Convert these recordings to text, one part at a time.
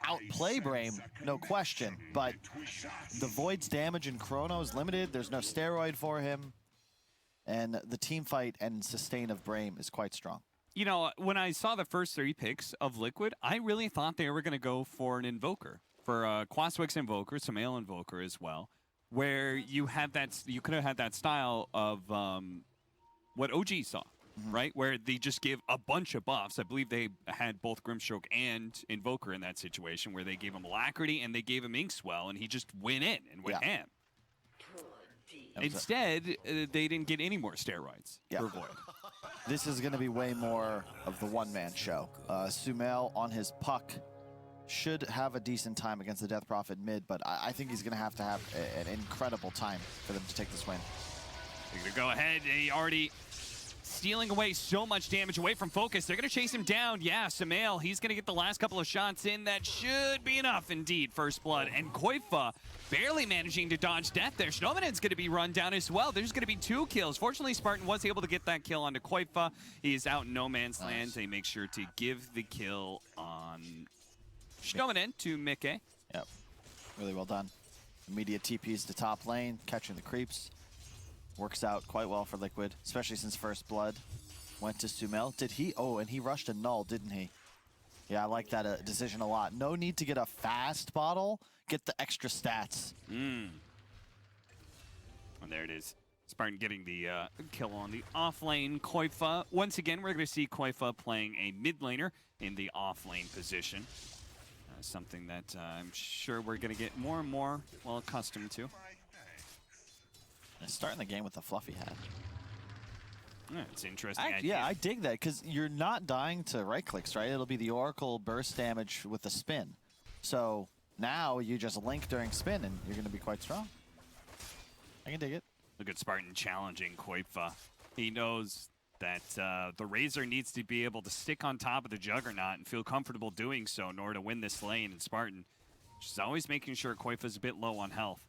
outplay Brame, no question, but the Void's damage in Chrono is limited. There's no steroid for him, and the team fight and sustain of Brame is quite strong. You know, when I saw the first 3 picks of Liquid, I really thought they were going to go for an Invoker, for Quaswick's Invoker, SUMAIL Invoker as well, where you have that, you could have had that style of what OG saw. Right, where they just give a bunch of buffs. I believe they had both Grimstroke and Invoker in that situation, where they gave him Alacrity and they gave him Inkswell, and he just went in and went ham. Instead, they didn't get any more steroids for Void. This is going to be way more of the one-man show. SUMAIL on his puck should have a decent time against the Death Prophet mid, but I think he's going to have an incredible time for them to take this win. They're going to go ahead. He already stealing away so much damage away from Focus. They're going to chase him down. Yeah, SUMAIL, he's going to get the last couple of shots in. That should be enough, indeed. First blood. And Koifa barely managing to dodge death there. Shnomanen's going to be run down as well. There's going to be 2 kills. Fortunately, Spartan was able to get that kill onto Koifa. He is out in no man's land. They make sure to give the kill on Shnomanen to Mike. Yep. Really well done. Immediate TPs to top lane, catching the creeps. Works out quite well for Liquid, especially since First Blood went to SUMAIL. Did he? Oh, and he rushed a null, didn't he? Yeah, I like that decision a lot. No need to get a fast bottle. Get the extra stats. And there it is. Spartan getting the kill on the off lane. Koifa. Once again, we're going to see Koifa playing a mid laner in the off lane position. Something that I'm sure we're going to get more and more well accustomed to. Starting the game with a fluffy hat. Yeah, it's interesting. I dig that, because you're not dying to right clicks, right? It'll be the Oracle burst damage with the spin. So now you just link during spin, and you're going to be quite strong. I can dig it. Look at Spartan challenging Koifa. He knows that the Razor needs to be able to stick on top of the Juggernaut and feel comfortable doing so in order to win this lane. And Spartan just always making sure Koifa's a bit low on health.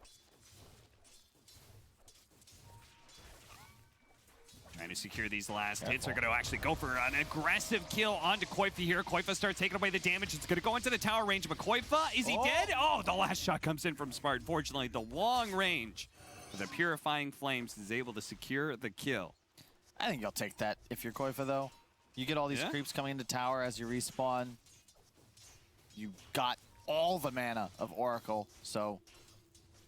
Trying to secure these last hits. They're going to actually go for an aggressive kill onto Koifa here. Koifa starts taking away the damage. It's going to go into the tower range, but Koifa, is he dead? Oh, the last shot comes in from Spartan. Fortunately, the long range of the Purifying Flames is able to secure the kill. I think you'll take that if you're Koifa, though. You get all these creeps coming into tower as you respawn. You got all the mana of Oracle, so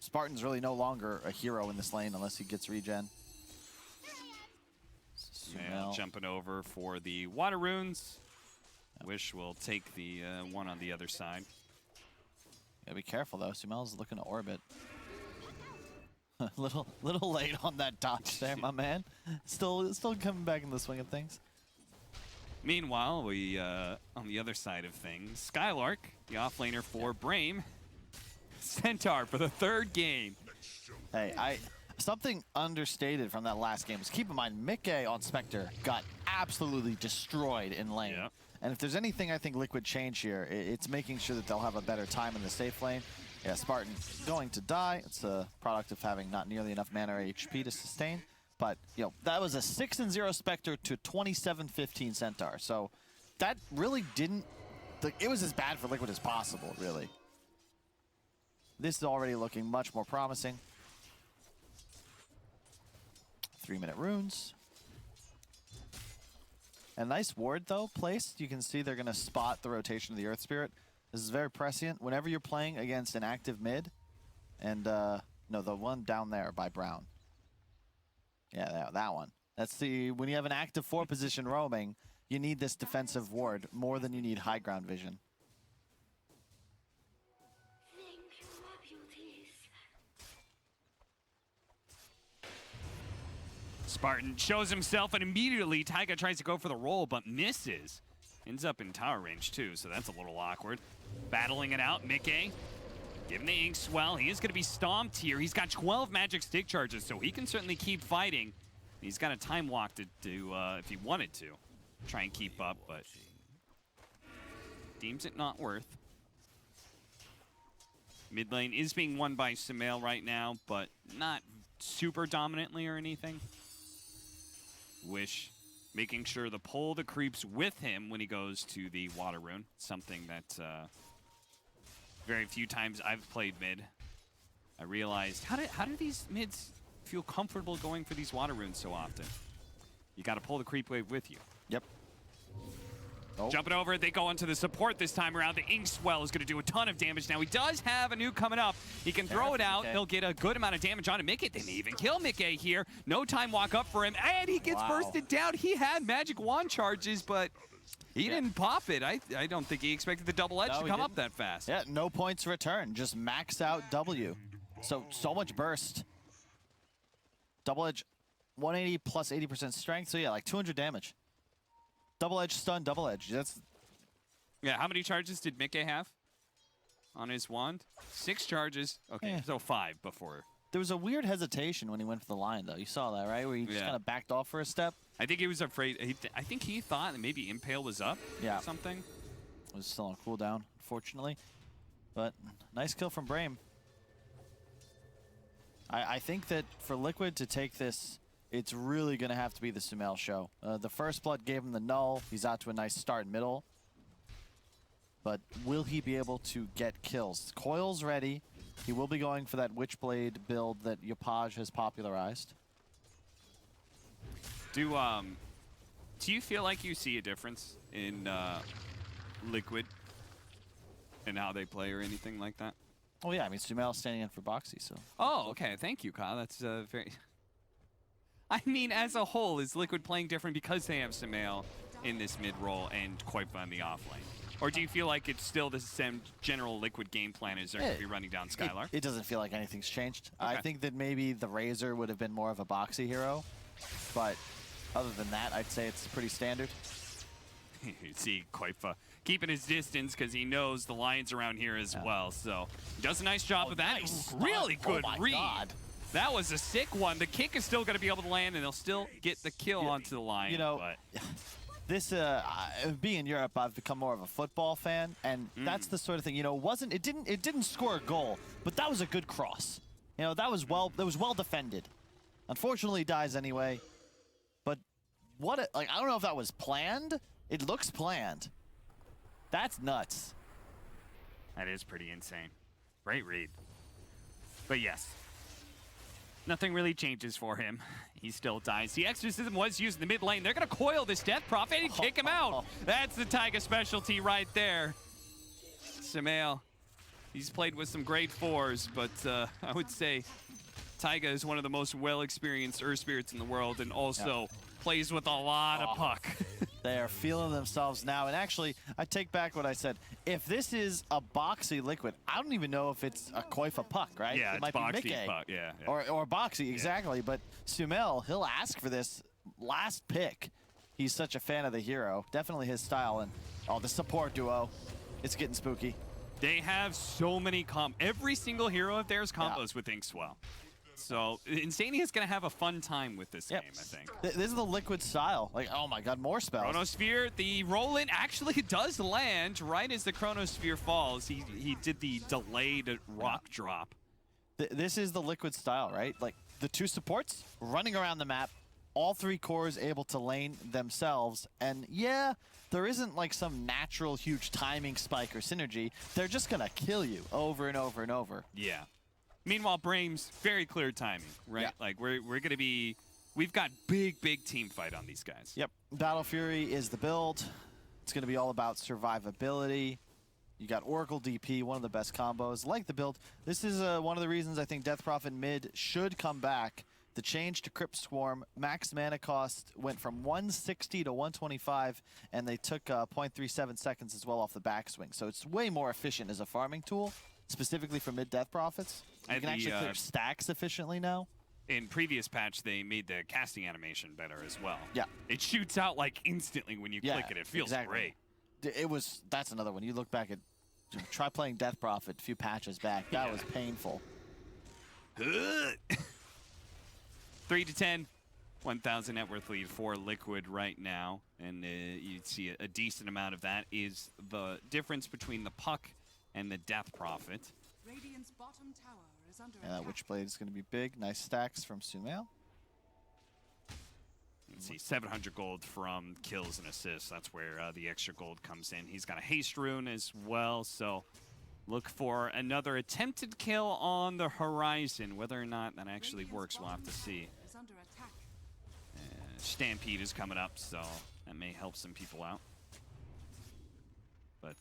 Spartan's really no longer a hero in this lane unless he gets regen. SUMAIL jumping over for the water runes. Wish will take the one on the other side. Gotta be careful though. SUMAIL's looking to orbit. little late on that dodge there, my man. Still coming back in the swing of things. Meanwhile, we on the other side of things, Skylark, the offlaner for Brame, Centaur for the 3rd game. Hey, something understated from that last game was, keep in mind, Mike on Spectre got absolutely destroyed in lane. Yep. And if there's anything I think Liquid change here, it's making sure that they'll have a better time in the safe lane. Yeah, Spartan going to die. It's a product of having not nearly enough mana or HP to sustain. But, you know, that was a 6-0 Spectre to 27-15 Centaur. So that really didn't... It was as bad for Liquid as possible, really. This is already looking much more promising. 3-minute runes. A nice ward, though, placed. You can see they're going to spot the rotation of the Earth Spirit. This is very prescient. Whenever you're playing against an active mid, and, no, the one down there by Brown. Yeah, that one. That's the, when you have an active 4 position roaming, you need this defensive ward more than you need high ground vision. Spartan shows himself, and immediately Taiga tries to go for the roll, but misses. Ends up in tower range, too, so that's a little awkward. Battling it out, Mike. Giving the Inkswell. He is going to be stomped here. He's got 12 magic stick charges, so he can certainly keep fighting. He's got a time walk to do, if he wanted to, try and keep up, but deems it not worth. Mid lane is being won by SUMAIL right now, but not super dominantly or anything. Wish making sure to pull the creeps with him when he goes to the water rune. Something that very few times I've played mid, I realized how do these mids feel comfortable going for these water runes so often? You got to pull the creep wave with you. Yep. Oh. Jumping over, they go into the support this time around. The Inkswell is going to do a ton of damage. Now, he does have a nuke coming up. He can throw it out. He'll get a good amount of damage on it. Mickey, they may even kill Mickey here. No time walk up for him, and he gets bursted down. He had magic wand charges, but he didn't pop it. I don't think he expected the double edge to come up that fast. Yeah, no points return. Just max out W. So much burst. Double edge, 180 plus 80% strength. So yeah, like 200 damage. Double edge stun, double edge. That's how many charges did Mickey have on his wand? 6 charges. Okay, so 5 before. There was a weird hesitation when he went for the line, though. You saw that, right? Where he just kind of backed off for a step. I think he was afraid. I think he thought that maybe Impale was up or something. It was still on cooldown, unfortunately. But nice kill from Brame. I think that for Liquid to take this, it's really going to have to be the SUMAIL show. The first blood gave him the null. He's out to a nice start middle. But will he be able to get kills? Coil's ready. He will be going for that Witchblade build that Yopaj has popularized. Do you feel like you see a difference in Liquid and how they play or anything like that? Oh yeah, I mean SUMAIL's standing in for Boxy, so. Oh, okay. Thank you, Kyle. That's very. I mean, as a whole, is Liquid playing different because they have SUMAIL in this mid role and Koipa on the off lane? Or do you feel like it's still the same general Liquid game plan as they're going to be running down Skylar? It doesn't feel like anything's changed. Okay. I think that maybe the Razor would have been more of a Boxy hero, but other than that, I'd say it's pretty standard. You see Koipa keeping his distance because he knows the Lions around here as well. So he does a nice job of that. Nice. Really good read. God. That was a sick one. The kick is still going to be able to land, and they'll still get the kill onto the line. You know, this being in Europe, I've become more of a football fan, and that's the sort of thing. You know, it didn't score a goal, but that was a good cross. You know, that was well defended. Unfortunately, he dies anyway. But I don't know if that was planned. It looks planned. That's nuts. That is pretty insane. Great read. But yes, nothing really changes for him. He still dies. The Exorcism was used in the mid lane. They're going to coil this Death Prophet and kick him out. That's the Taiga specialty right there. SUMAIL, he's played with some great 4s, but I would say Taiga is one of the most well-experienced Earth Spirits in the world and also plays with a lot of puck. They are feeling themselves now. And actually, I take back what I said. If this is a Boxy Liquid, I don't even know if it's a Koifa puck, right? Yeah, it might Boxy be Mickey. puck, yeah. Or Boxy, exactly. But SUMAIL, he'll ask for this last pick. He's such a fan of the hero. Definitely his style. And, the support duo. It's getting spooky. They have so many every single hero of theirs combos with Inkswell. So Insania is going to have a fun time with this game, I think. This is the Liquid style. Like, oh my god, more spells. Chronosphere, the roll-in actually does land right as the Chronosphere falls. He did the delayed rock drop. This is the Liquid style, right? Like, the 2 supports running around the map, all 3 cores able to lane themselves, and yeah, there isn't like some natural huge timing spike or synergy. They're just going to kill you over and over and over. Yeah. Meanwhile, Brame's very clear timing, right? Yeah. Like, we're going to be... We've got big team fight on these guys. Yep. Battle Fury is the build. It's going to be all about survivability. You got Oracle DP, one of the best combos. Like the build. This is one of the reasons I think Death Prophet mid should come back. The change to Crypt Swarm, max mana cost went from 160 to 125, and they took 0.37 seconds as well off the backswing. So it's way more efficient as a farming tool, specifically for mid Death Prophets. You can actually clear stacks efficiently now. In previous patch, they made the casting animation better as well. Yeah. It shoots out like instantly when you click it. It feels great. That's another one. You look back at, try playing Death Prophet a few patches back. That was painful. 3-10, 1,000 net worth lead for Liquid right now. And you'd see a decent amount of that is the difference between the puck and the Death Prophet. Radiant's bottom tower is under Yeah, that Witchblade is going to be big. Nice stacks from SUMAIL. Let's see, 700 gold from kills and assists. That's where the extra gold comes in. He's got a haste rune as well, so look for another attempted kill on the horizon. Whether or not that actually works, we'll have to see. Is under attack. Stampede is coming up, so that may help some people out. But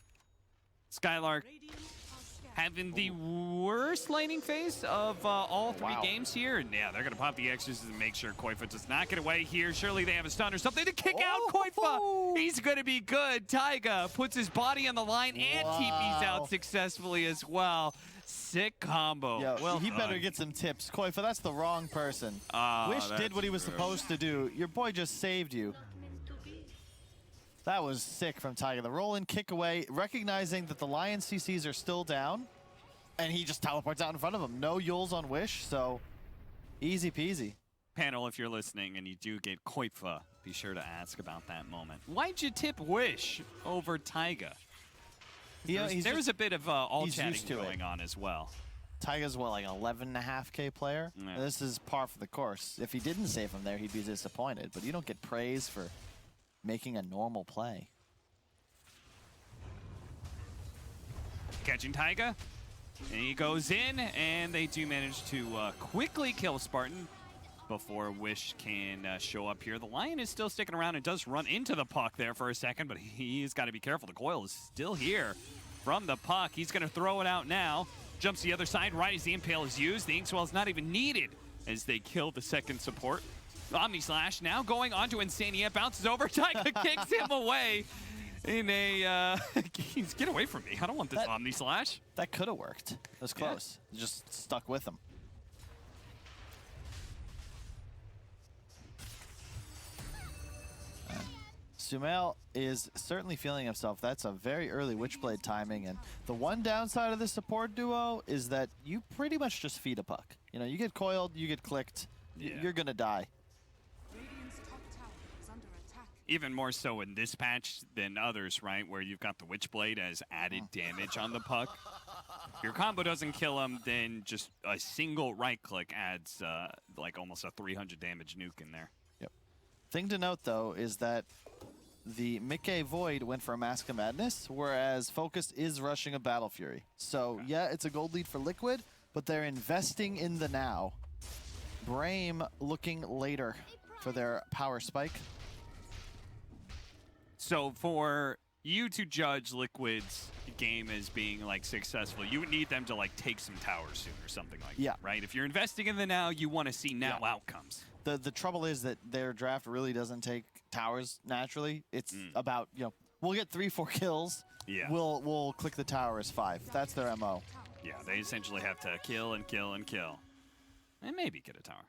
Skylark Radiant are scared. having the worst laning phase of all three Wow. games here. And yeah, they're going to pop the Exorcist and make sure Koifa does not get away here. Surely they have a stun or something to kick out Koifa. He's going to be good. Taiga puts his body on the line and TP's out successfully as well. Sick combo. Yeah, well he better done. get some tips. Koifa, that's the wrong person. Wish did that's what he was true. supposed to do. Your boy just saved you. That was sick from Tiger. The roll-in kick away, recognizing that the Lion CCs are still down, and he just teleports out in front of him. No Yules on Wish, so easy peasy. Panel, if you're listening and you do get Koifa, be sure to ask about that moment. Why'd you tip Wish over Taiga? Yeah, There's a bit of all he's chatting used to it. going on as well. Tiger's what, like 11.5K player? Yeah. This is par for the course. If he didn't save him there, he'd be disappointed. But you don't get praise for making a normal play. Catching Taiga. And he goes in, and they do manage to quickly kill Spartan before Wish can show up here. The Lion is still sticking around and does run into the puck there for a second, but he's got to be careful. The coil is still here from the puck. He's going to throw it out now. Jumps to the other side right as the Impale is used. The Inkswell is not even needed as they kill the second support. Omni Slash now going on to Insania. Bounces over. Taiga kicks him away in a... Get away from me. I don't want this Omni Slash. That could have worked. It was close. Just stuck with him. SUMAIL is certainly feeling himself. That's a very early Witchblade timing, and the one downside of this support duo is that you pretty much just feed a puck. You know, you get coiled, you get clicked, you're gonna die. Radiant's top tower is under attack. Even more so in this patch than others, right? Where you've got the Witchblade as added damage on the puck. If your combo doesn't kill him, then just a single right click adds like almost a 300 damage nuke in there. Yep. Thing to note, though, is that the Mickey Void went for a Mask of Madness, whereas Focus is rushing a Battle Fury. So, yeah, it's a gold lead for Liquid, but they're investing in the now. Brame looking later for their power spike. So for you to judge Liquid's game as being like successful, you would need them to like take some towers soon or something like that, right? If you're investing in the now, you want to see now outcomes. The trouble is that their draft really doesn't take towers naturally. It's about, you know, we'll get 3-4 kills. Yeah. We'll click the tower as 5. That's their MO. Yeah, they essentially have to kill and kill and kill. And maybe get a tower.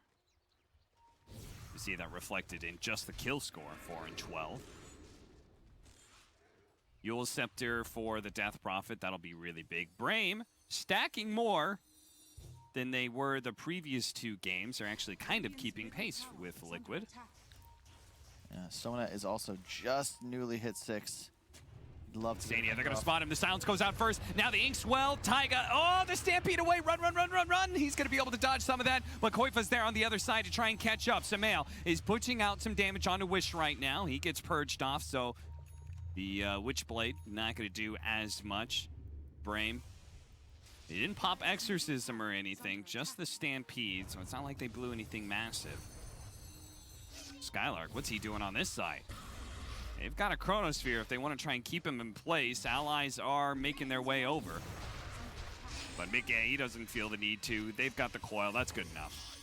You see that reflected in just the kill score, 4 and 12. Yule's Scepter for the Death Prophet, that'll be really big. Brame stacking more than they were the previous 2 games. They're actually kind of keeping pace with Liquid. Yeah, Sona is also just newly hit 6. Love to Insania, they're going to spot him. The silence goes out first. Now the Inkswell, Taiga. Oh, the Stampede away. Run, run, run, run, run. He's going to be able to dodge some of that, but Koifa's there on the other side to try and catch up. SUMAIL is pushing out some damage onto Wish right now. He gets purged off, so the Witchblade not going to do as much. Brame. They didn't pop Exorcism or anything, just the Stampede, so it's not like they blew anything massive. Skylark, what's he doing on this side? They've got a Chronosphere if they want to try and keep him in place. Allies are making their way over. But Mickey, he doesn't feel the need to. They've got the coil. That's good enough.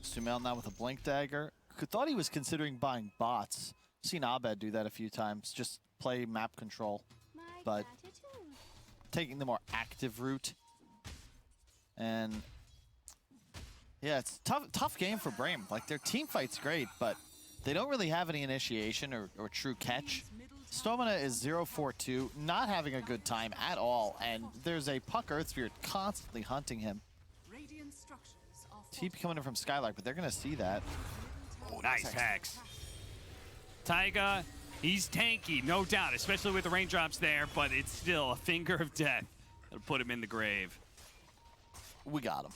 SUMAIL now with a Blink Dagger. Thought he was considering buying bots. Seen Abed do that a few times. Just play map control. But taking the more active route. And yeah, it's tough game for Brame. Like, their team fight's great, but they don't really have any initiation or true catch. Stomina is 0-4-2, not having a good time at all, and there's a Puck Earth Spirit constantly hunting him. Radiant structures are TP coming in from Skylark, but they're going to see that. Oh, nice Hex. Taiga, he's tanky, no doubt, especially with the raindrops there, but it's still a finger of death. It'll put him in the grave. We got him.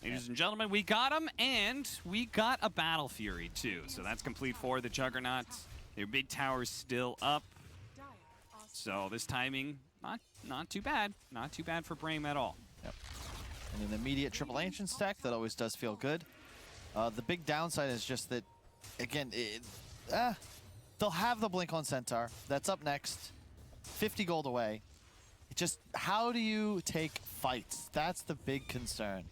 Ladies and gentlemen, we got him, and we got a Battle Fury, too. So that's complete for the Juggernauts. Their big tower's still up. dire are So this timing, not too bad. Not too bad for Brame at all. Yep. And an immediate triple ancient stack, that always does feel good. The big downside is just that, again, they'll have the Blink on Centaur. That's up next. 50 gold away. It just, how do you take fights? That's the big concern.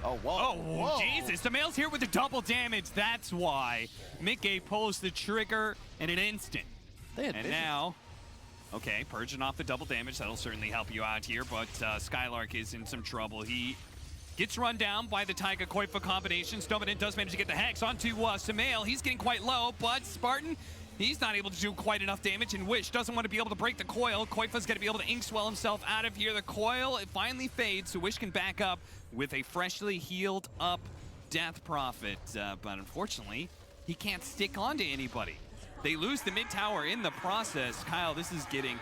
Oh, whoa. Oh, whoa. Jesus. SUMAIL's here with the double damage. That's why miCKe pulls the trigger in an instant. They had And vision. now, okay, purging off the double damage. That'll certainly help you out here, but Skylark is in some trouble. He gets run down by the Taiga Koifa combination. Stoneman does manage to get the Hex onto SUMAIL. He's getting quite low, but Spartan, he's not able to do quite enough damage, and Wish doesn't want to be able to break the coil. Koifa's going to be able to Inkswell himself out of here. The coil, it finally fades, so Wish can back up with a freshly healed up Death Prophet. But unfortunately, he can't stick onto anybody. They lose the mid tower in the process. Kyle, this is getting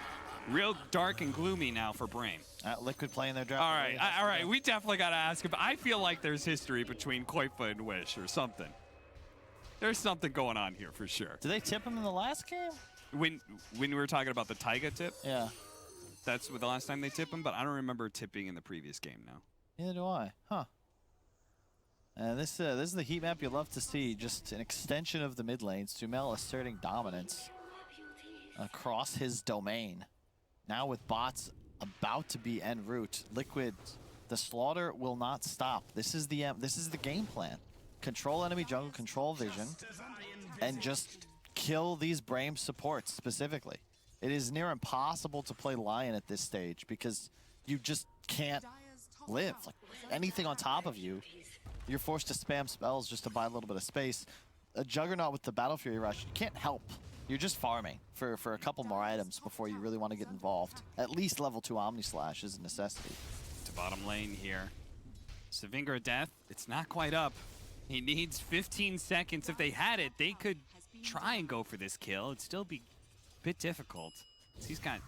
real dark and gloomy now for Brame. Liquid playing their draft. All right, we definitely got to ask him. I feel like there's history between Koifa and Wish or something. There's something going on here for sure. Did they tip him in the last game? When we were talking about the Taiga tip, Yeah. that's the last time they tipped him, but I don't remember tipping in the previous game now. Neither do I. Huh. And this is the heat map you love to see. Just an extension of the mid lane. SUMAIL asserting dominance across his domain. Now with bots about to be en route, Liquid, the slaughter will not stop. This is the game plan. Control enemy jungle, control vision, and just kill these Brame supports specifically. It is near impossible to play Lion at this stage because you just can't live. Like anything on top of you, you're forced to spam spells just to buy a little bit of space. A Juggernaut with the Battle Fury Rush, you can't help. You're just farming for a couple more items before you really want to get involved. At least level 2 Omni Slash is a necessity. To bottom lane here. Finger of Death, it's not quite up. He needs 15 seconds. If they had it, they could try and go for this kill. It'd still be a bit difficult. He's got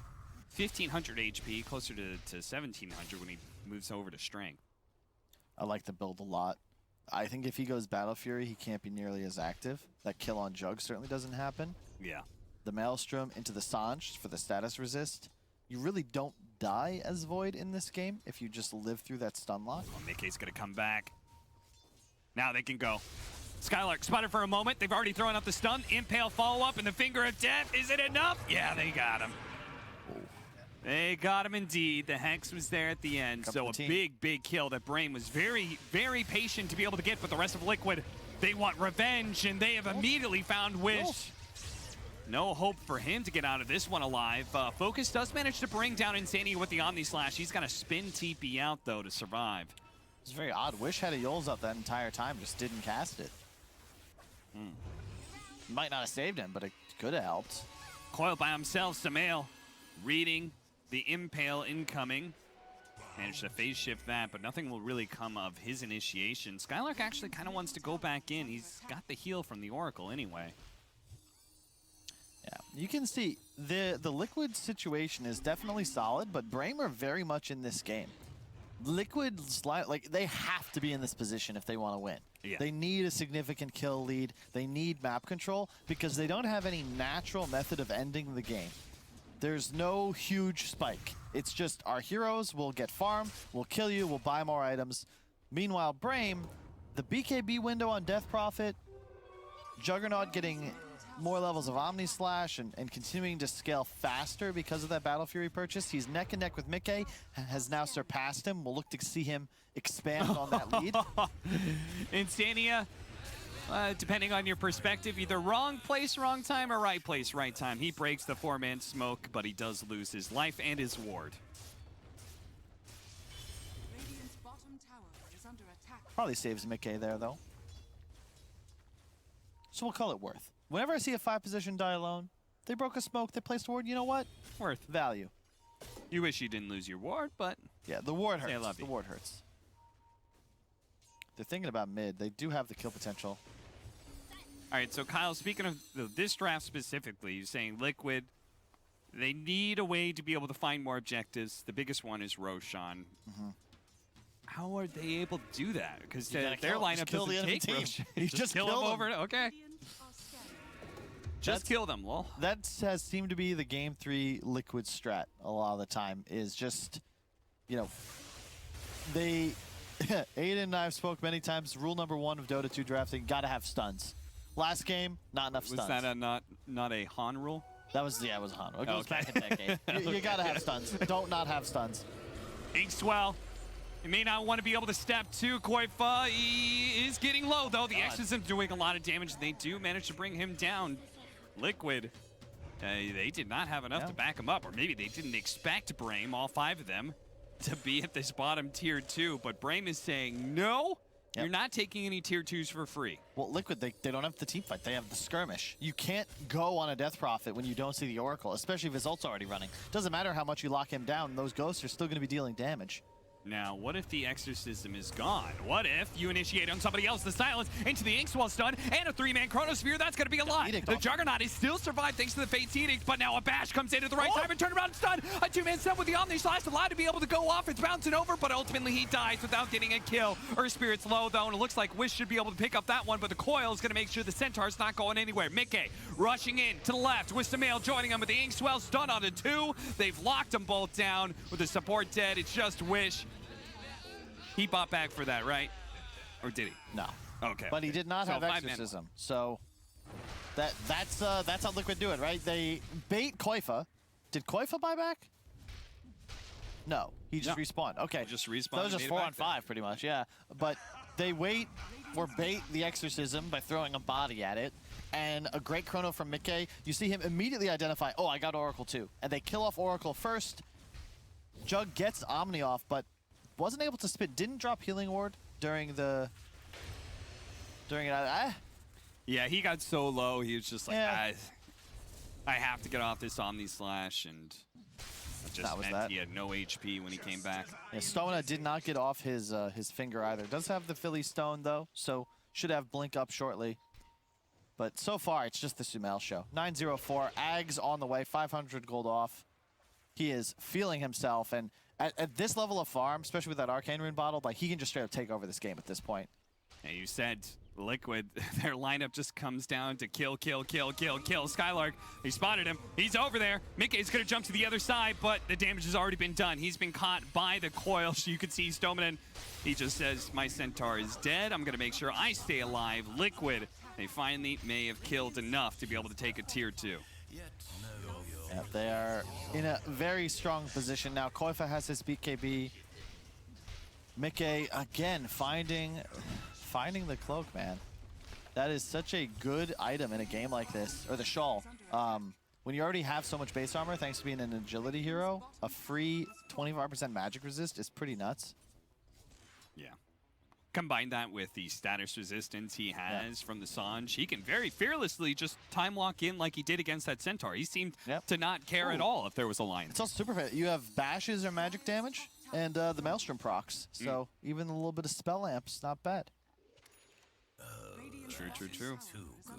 1,500 HP, closer to 1,700 when he moves over to Strength. I like the build a lot. I think if he goes Battle Fury, he can't be nearly as active. That kill on Jug certainly doesn't happen. Yeah. The Maelstrom into the Sange for the status resist. You really don't die as Void in this game if you just live through that stun lock. Well, miCKe's gonna come back. Now they can go. Skylark spotted for a moment. They've already thrown up the stun. Impale follow-up and the Finger of Death. Is it enough? Yeah, they got him. They got him indeed. The Hex was there at the end. So a big kill that Brame was very, very patient to be able to get, but the rest of Liquid, they want revenge, and they have immediately found Wish. No hope for him to get out of this one alive. Focus does manage to bring down Insania with the Omni Slash. He's got to spin TP out, though, to survive. It's very odd. Wish had a Yols up that entire time, just didn't cast it. Might not have saved him, but it could have helped. Coil by himself, SUMAIL reading the Impale incoming. Managed to phase shift that, but nothing will really come of his initiation. Skylark actually kind of wants to go back in. He's got the heal from the Oracle anyway. Yeah, you can see the Liquid situation is definitely solid, but Brame are very much in this game. Liquid, like, they have to be in this position if they want to win. Yeah. They need a significant kill lead. They need map control because they don't have any natural method of ending the game. There's no huge spike. It's just our heroes will get farm, we'll kill you, we'll buy more items. Meanwhile, Brame, the BKB window on Death Prophet, Juggernaut getting more levels of Omni Slash and continuing to scale faster because of that Battle Fury purchase. He's neck and neck with miCKe, has now surpassed him. We'll look to see him expand on that lead. Insania, depending on your perspective, either wrong place, wrong time, or right place, right time. He breaks the 4-man smoke, but he does lose his life and his ward. Radiant's bottom tower is under attack. Probably saves miCKe there, though. So we'll call it worth. Whenever I see a 5-position die alone, they broke a smoke, they placed a ward, you know what? Worth. Value. You wish you didn't lose your ward, but Yeah, the ward hurts. Say I love The you. ward hurts. They're thinking about mid. They do have the kill potential. all right, so Kyle, speaking of this draft specifically, you're saying Liquid, they need a way to be able to find more objectives. The biggest one is Roshan. How are they able to do that? Because You their gotta kill- lineup just kill the doesn't enemy take team. Roshan. You just kill kill him them. over. Okay. Radiant are scared. Just kill them, lol. That has seemed to be the Game 3 Liquid strat a lot of the time, is just, you know, they... Aiden and I have spoke many times, rule number 1 of Dota 2 drafting, gotta have stuns. Last game, not enough stuns. Was that a not a Han rule? That was, yeah, it was Han. It goes back in decade. You gotta have stuns. Don't not have stuns. Inkswell. He may not want to be able to step to Koifa. He is getting low, though. The Exorcism doing a lot of damage. They do manage to bring him down. Liquid, they did not have enough to back him up, or maybe they didn't expect Brame, all 5 of them, to be at this bottom tier 2. But Brame is saying, no, you're not taking any tier 2s for free. Well, Liquid, they don't have the team fight. They have the skirmish. You can't go on a Death Prophet when you don't see the Oracle, especially if his ult's already running. Doesn't matter how much you lock him down, those ghosts are still going to be dealing damage. Now, what if the Exorcism is gone? What if you initiate on somebody else the silence into the Inkswell stun and a 3-man Chronosphere? That's going to be a lot. The Juggernaut is still survived thanks to the Fate's Edict, but now a Bash comes in at the right time and turn around and stun. A 2-man stun with the Omni Slash allowed to be able to go off. It's bouncing over, but ultimately he dies without getting a kill. Earth Spirit's low, though, and it looks like Wish should be able to pick up that one, but the Coil is going to make sure the Centaur's not going anywhere. Mickey rushing in to the left with SUMAIL joining him with the Inkswell stun on the 2. They've locked them both down with the support dead. It's just Wish. He bought back for that, right? Or did he? No. Okay. But he did not have Exorcism. So that's how Liquid do it, right? They bait Koifa. Did Koifa buy back? No. He just respawned. Okay. He just respawned. That was just 4 on 5 pretty much, yeah. But they wait or bait the Exorcism by throwing a body at it. And a great chrono from Mickey. You see him immediately identify, oh, I got Oracle too. And they kill off Oracle first. Jug gets Omni off, but wasn't able to spit, didn't drop Healing Ward during it. Yeah, he got so low, he was just like, I have to get off this Omni Slash, and it just meant he had no HP when he came back. Yeah, Stona did not get off his finger either. Does have the Philly Stone though, so should have Blink up shortly. But so far, it's just the SUMAIL show. 904, Ags on the way, 500 gold off. He is feeling himself, and at this level of farm, especially with that Arcane Rune bottle, like he can just straight up take over this game at this point. And you said Liquid, their lineup just comes down to kill, kill, kill, kill, kill. Skylark, they spotted him. He's over there. Mickey's going to jump to the other side, but the damage has already been done. He's been caught by the coil. So you can see Stoneman. He just says, my Centaur is dead. I'm going to make sure I stay alive. Liquid, they finally may have killed enough to be able to take a tier 2. Yeah, they are in a very strong position now. Koifa has his BKB. Mickey, again, finding the cloak, man. That is such a good item in a game like this. Or the shawl. When you already have so much base armor, thanks to being an agility hero, a free 25% magic resist is pretty nuts. Yeah. Combine that with the status resistance he has from the Sange, he can very fearlessly just time lock in like he did against that Centaur. He seemed to not care at all if there was a line. It's also super fit. You have bashes or magic damage, and the Maelstrom procs. So even a little bit of Spell Amp's not bad. True.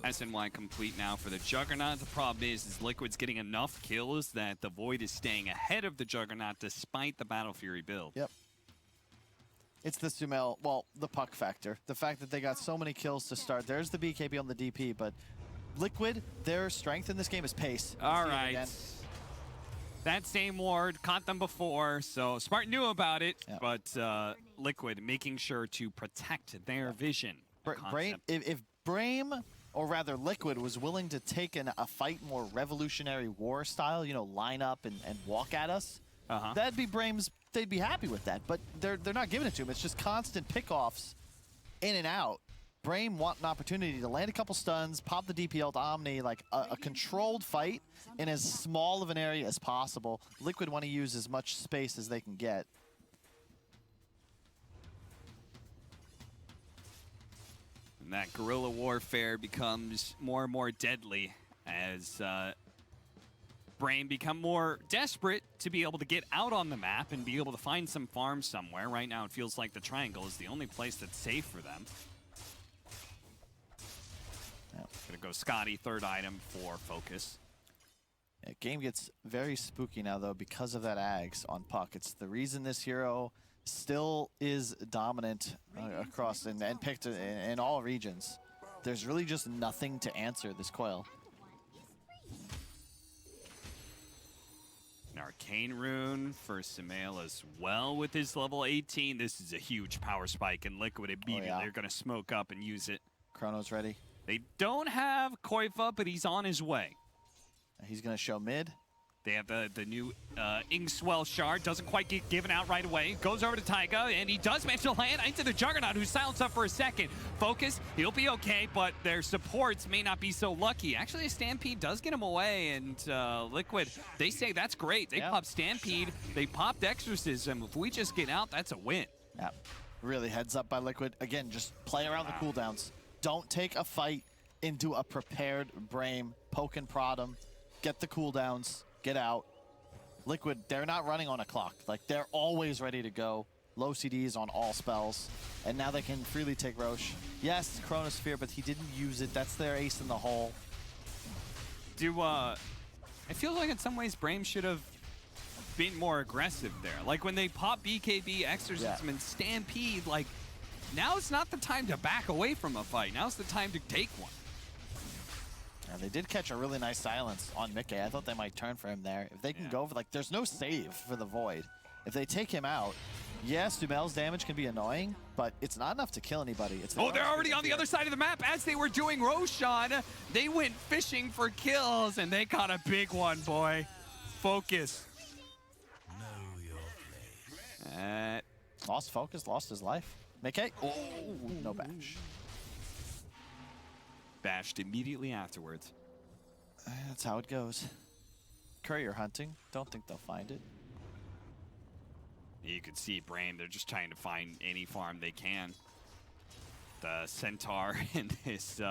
SNY complete now for the Juggernaut. The problem is Liquid's getting enough kills that the Void is staying ahead of the Juggernaut despite the Battle Fury build. Yep. It's the SUMAIL, well, the puck factor. The fact that they got so many kills to start. There's the BKB on the DP, but Liquid, their strength in this game is pace. All right. That same ward caught them before, so Smart knew about it, but Liquid making sure to protect their vision. If Brame, or rather Liquid, was willing to take a fight more revolutionary war style, you know, line up and walk at us, that'd be Brame's. They'd be happy with that, but they're not giving it to him. It's just constant pickoffs in and out. Brame want an opportunity to land a couple stuns, pop the DPL to Omni, like a controlled fight in as small of an area as possible. Liquid want to use as much space as they can get. And that guerrilla warfare becomes more and more deadly as Brame become more desperate to be able to get out on the map and be able to find some farm somewhere. Right now it feels like the triangle is the only place that's safe for them. Gonna go Scotty, third item for focus. Yeah, game gets very spooky now though because of that Ags on puck. It's the reason this hero still is dominant across and picked in all regions. There's really just nothing to answer this coil. Arcane Rune for SUMAIL as well with his level 18. This is a huge power spike, and Liquid immediately are going to smoke up and use it. Chrono's ready. They don't have Koifa, but he's on his way. He's going to show mid. They have the new Inkswell shard. Doesn't quite get given out right away. Goes over to Taiga, and he does manage to land into the Juggernaut, who's silenced up for a second. Focus, he'll be okay, but their supports may not be so lucky. Actually, a Stampede does get him away, and Liquid, they say that's great. They pop Stampede, they popped Exorcism. If we just get out, that's a win. Yeah, really heads up by Liquid. Again, just play around the cooldowns. Don't take a fight into a prepared Brame. Poke and prod him. Get the cooldowns. Get out. Liquid, they're not running on a clock. Like, they're always ready to go. Low CDs on all spells. And now they can freely take Roche. Yes, Chronosphere, but he didn't use it. That's their ace in the hole. I feel like in some ways Brame should have been more aggressive there. Like when they pop BKB, Exorcism, and Stampede, like, now it's not the time to back away from a fight. Now's the time to take one. Yeah, they did catch a really nice silence on Mickey. I thought they might turn for him there. If they can go for, like, there's no save for the Void. If they take him out, yes, SUMAIL's damage can be annoying, but it's not enough to kill anybody. It's they're already on the other side of the map. As they were doing Roshan, they went fishing for kills, and they caught a big one, boy. Focus. Know your place. Lost focus, lost his life. Mickey, oh, no bash. Bashed immediately afterwards. That's how it goes. Courier hunting. Don't think they'll find it. You can see Brame, they're just trying to find any farm they can. The Centaur and his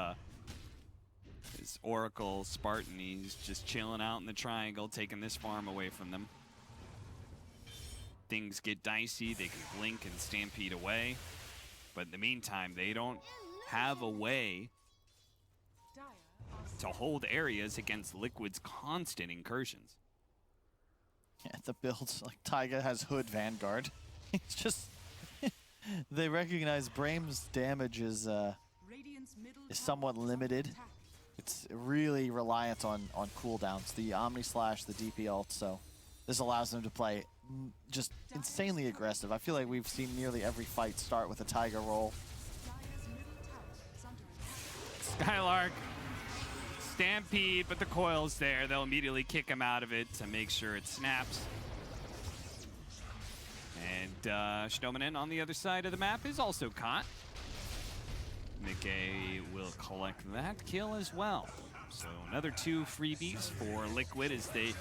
Oracle Spartan, he's just chilling out in the triangle, taking this farm away from them. Things get dicey, they can blink and Stampede away. But in the meantime, they don't have a way to hold areas against Liquid's constant incursions. Yeah, the builds, like Taiga has Hood Vanguard. It's just, they recognize Brame's damage is somewhat limited. It's really reliant on cooldowns, the Omni Slash, the DP ult, so this allows them to play just insanely aggressive. I feel like we've seen nearly every fight start with a Taiga roll. Skylark, Stampede, but the coil's there. They'll immediately kick him out of it to make sure it snaps. And Shdomanen on the other side of the map is also caught. Mickey will collect that kill as well. So another 2 freebies for Liquid as they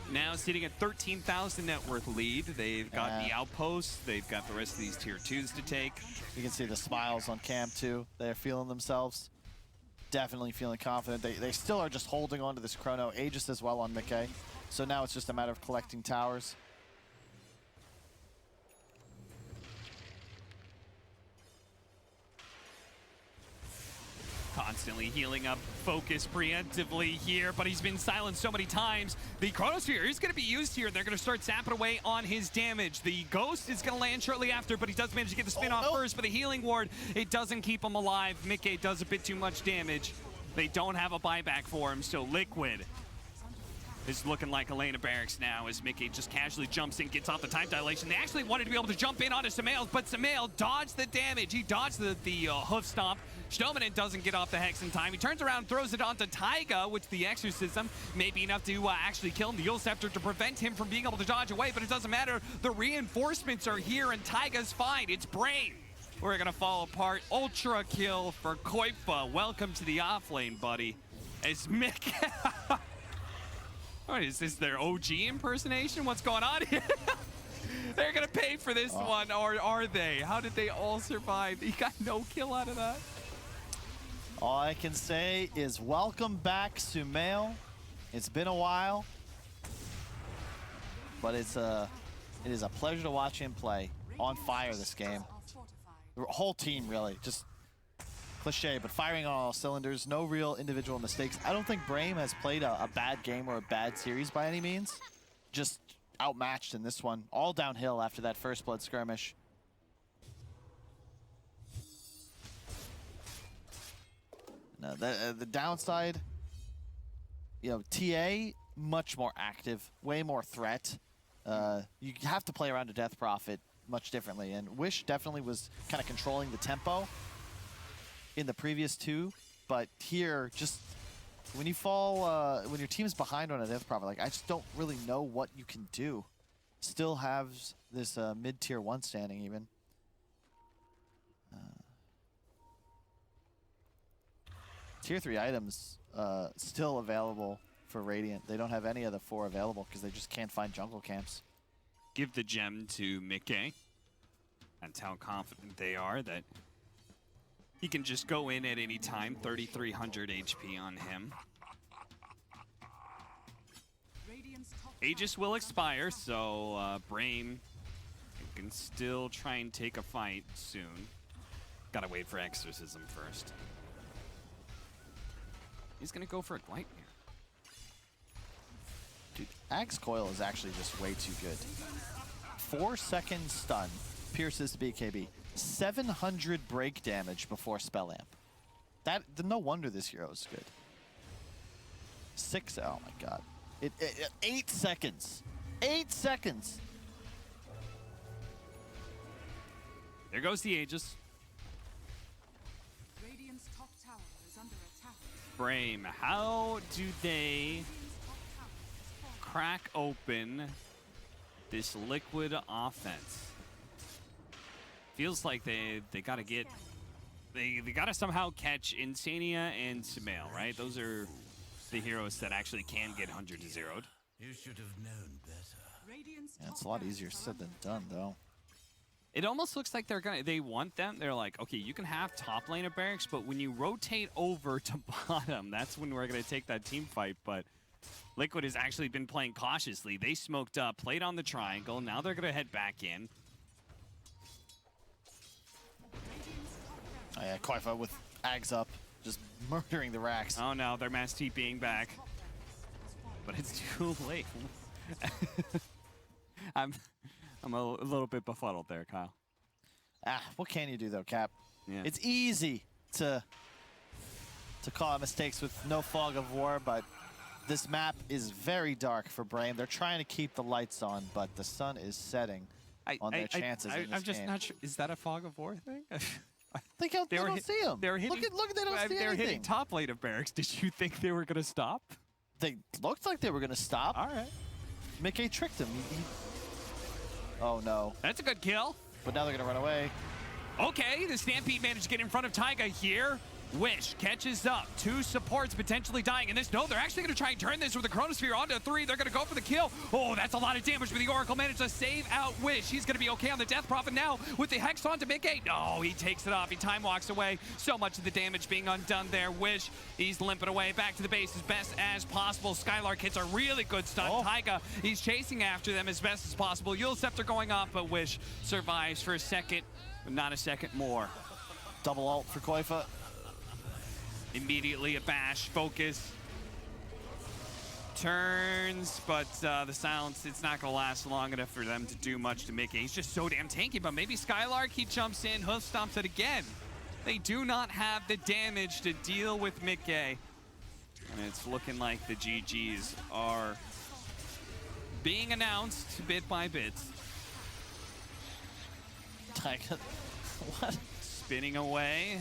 now sitting at 13,000 net worth lead. They've got the outposts. They've got the rest of these tier 2s to take. You can see the smiles on cam too. They're feeling themselves. Definitely feeling confident. They still are just holding on to this Chrono. Aegis as well on Mickey. So now it's just a matter of collecting towers. Constantly healing up Focus preemptively here, but he's been silenced so many times. The Chronosphere is going to be used here. They're going to start zapping away on his damage. The Ghost is going to land shortly after, but he does manage to get the spin off first, but the healing ward, it doesn't keep him alive. Mickey does a bit too much damage. They don't have a buyback for him, so Liquid is looking like Elena Barracks now as Mickey just casually jumps in, gets off the time dilation. They actually wanted to be able to jump in onto SUMAIL, but SUMAIL dodged the damage. He dodged the hoof stomp. Shdomanen doesn't get off the Hex in time. He turns around, throws it onto Taiga, which the Exorcism may be enough to actually kill him. The Yule Scepter to prevent him from being able to dodge away, but it doesn't matter. The reinforcements are here, and Taiga's fine. It's Brame. We're gonna fall apart. Ultra kill for Koifa. Welcome to the offlane, buddy. As Mick... What is this, their OG impersonation? What's going on here? They're gonna pay for this one, or are they? How did they all survive? He got no kill out of that. All I can say is welcome back, SUMAIL. It's been a while, but it is a pleasure to watch him play. On fire this game. The whole team really, just cliche, but firing on all cylinders. No real individual mistakes. I don't think Brame has played a bad game or a bad series by any means. Just outmatched in this one. All downhill after that first blood skirmish. No, the downside, you know, TA much more active, way more threat. You have to play around a Death Prophet much differently, and Wish definitely was kind of controlling the tempo in the previous two, but here, just when you fall, when your team's behind on a Death Prophet, like, I just don't really know what you can do. Still has this mid-tier 1 standing even. Tier 3 items still available for Radiant. They don't have any of the 4 available because they just can't find jungle camps. Give the gem to Mickey. That's how confident they are that he can just go in at any time. 3,300 HP on him. Aegis will expire, so Brame can still try and take a fight soon. Gotta wait for Exorcism first. He's gonna go for a Glightmere. Dude, Ag's Coil is actually just way too good. 4-second stun, pierces BKB. 700 break damage before Spell Amp. No wonder this hero is good. 6, oh my god. 8 seconds. 8 seconds. There goes the Aegis. Radiant's top tower is under attack. Brame, how do they crack open this Liquid offense? Feels like they gotta get, they gotta somehow catch Insania and SUMAIL, right? Those are the heroes that actually can get 100 to 0'd. You should have known better. Yeah, it's a lot easier said than done, though. It almost looks like they want them. They're like, okay, you can have top lane of barracks, but when you rotate over to bottom, that's when we're gonna take that team fight. But Liquid has actually been playing cautiously. They smoked up, played on the triangle. Now they're gonna head back in. Oh yeah, Koifa with Ags up, just murdering the racks. Oh no, they're Mass TPing back. But it's too late. I'm a little bit befuddled there, Kyle. What can you do though, Cap? Yeah. It's easy to call out mistakes with no fog of war, but this map is very dark for Brame. They're trying to keep the lights on, but the sun is setting on their chances in this I'm just game. not sure. Is that a fog of war thing? They don't see him. They were hitting, look, they don't see They were anything. hitting top lane of barracks. Did you think they were going to stop? They looked like they were going to stop. All right. Mickey tricked him. Oh no. That's a good kill. But now they're going to run away. Okay, the Stampede managed to get in front of Taiga here. Wish catches up. 2 supports potentially dying in this. No, they're actually going to try and turn this with the Chronosphere onto 3. They're going to go for the kill. Oh, that's a lot of damage, but the Oracle managed to save out Wish. He's going to be okay on the Death Prophet now with the Hex onto Mickey. No, he takes it off. He time walks away. So much of the damage being undone there. Wish, he's limping away back to the base as best as possible. Skylark hits a really good stun. Oh. Taiga, he's chasing after them as best as possible. Yule Scepter going off, but Wish survives for a second, but not a second more. Double ult for Koifa. Immediately a bash, focus, turns, but the silence, it's not going to last long enough for them to do much to Mickey. He's just so damn tanky, but maybe Skylark, he jumps in, hoof stomps it again. They do not have the damage to deal with Mickey. And it's looking like the GGs are being announced bit by bit. What? Spinning away.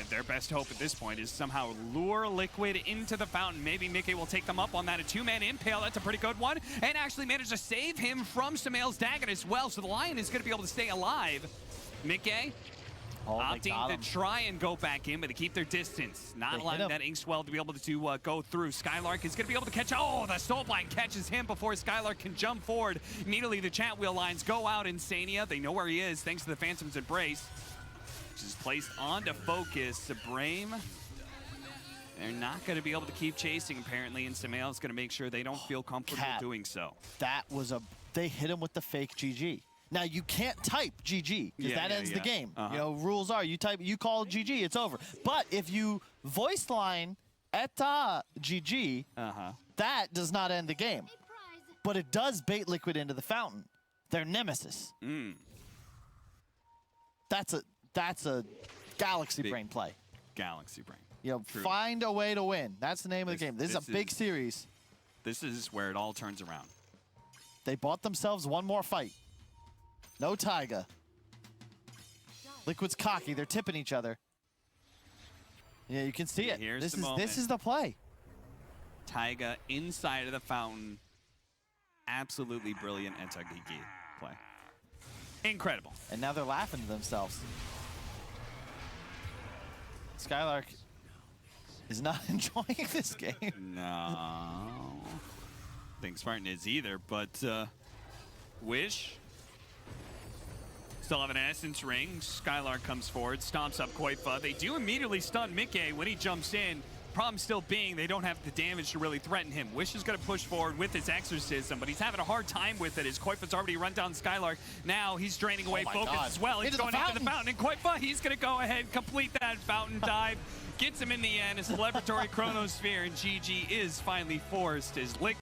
Their best hope at this point is somehow lure Liquid into the fountain. Maybe Mickey will take them up on that. A 2-man impale, that's a pretty good one. And actually managed to save him from SUMAIL's dagger as well. So the Lion is going to be able to stay alive. Mickey opting to try and go back in, but to keep their distance. Not allowing that Inkswell to be able to go through. Skylark is going to be able to catch. Oh, the Soulblind catches him before Skylark can jump forward. Immediately the chat wheel lines go out. Insania, they know where he is thanks to the Phantom's Embrace. Is placed onto focus. Brame, they're not going to be able to keep chasing apparently, and SUMAIL is going to make sure they don't feel comfortable doing so. That was they hit him with the fake GG. Now you can't type GG because that ends the game. You know, rules are you call GG, it's over. But if you voice line eta GG, that does not end the game. But it does bait Liquid into the fountain. Their nemesis. That's a Galaxy Brain play. Galaxy Brain. You know, find a way to win. That's the name of the game. This is a big series. This is where it all turns around. They bought themselves one more fight. No Taiga. Liquid's cocky. They're tipping each other. Yeah, you can see it. Here's This the is the play. Taiga inside of the fountain. Absolutely brilliant Entagigi play. Incredible. And now they're laughing to themselves. Skylark is not enjoying this game. No. I think Spartan is either, but Wish still have an Essence ring. Skylark comes forward, stomps up Koifa. They do immediately stun Mickey when he jumps in. Problem still being they don't have the damage to really threaten him. Wish is going to push forward with his Exorcism, but he's having a hard time with it as Koifa's already run down Skylark. Now he's draining away Focus as well. He's going into the fountain, and Koifa, he's going to go ahead, complete that fountain dive. Gets him in the end, a celebratory Chronosphere, and GG is finally forced as Liquid